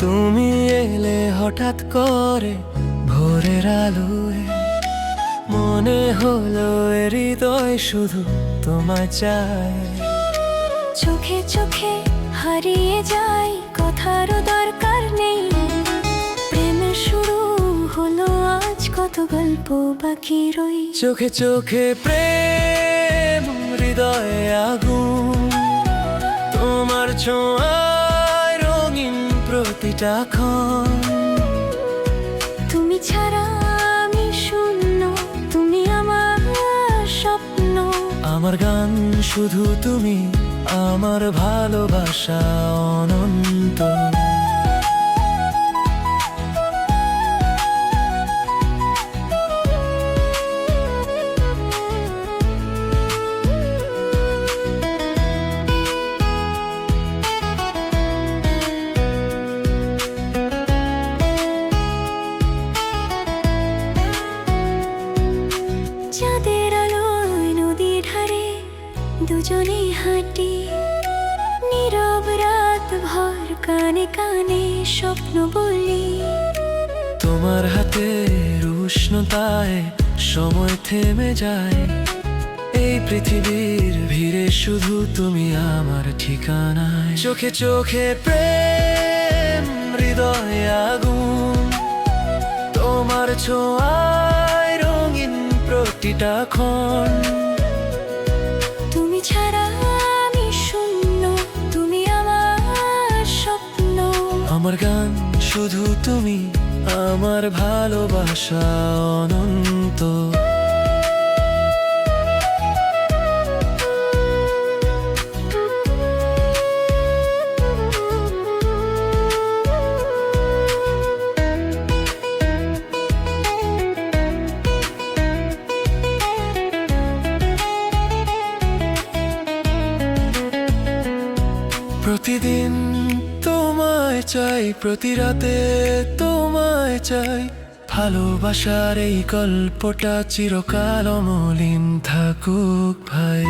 তুমি এলে হঠাৎ করে ভোরের আলোয়, মনে হলো এ হৃদয় শুধু তোমায় চায়। চোখে চোখে হারিয়ে যাই, কথারও দরকার নেই। প্রেমের শুরু হলো আজ, কত গল্প বাকি রই। চোখে চোখে প্রেম, হৃদয়ে আগুন, তোমার ছোঁয়ায় রঙিন প্রতিটা ক্ষণ। তুমি ছাড়া আমি শূন্য, তুমি আমার স্বপ্ন। আমার গান শুধু তুমি, আমার ভালোবাসা অনন্ত। চাঁদের আলোয় নদী ধারে দুজনেই হাঁটি, নীরব রাত ভর কানে কানে স্বপ্ন বলি। তোমার হাতের উষ্ণতায় সময় থেমে যায়, এই পৃথিবীর ভিড়ে শুধু তুমি আমার ঠিকানায়। চোখে চোখে প্রেম, হৃদয়ে আগুন, তোমার ছোঁয়ায় রঙিন প্রতিটা ক্ষণ। তুমি ছাড়া আমি শূন্য, তুমি আমার স্বপ্ন। আমার গান শুধু তুমি, আমার ভালোবাসা অনন্ত। প্রতিদিন তোমায় চাই, প্রতি রাতে তোমায় চাই। ভালোবাসার এই গল্পটা চিরকাল অমলিন থাকুক ভাই।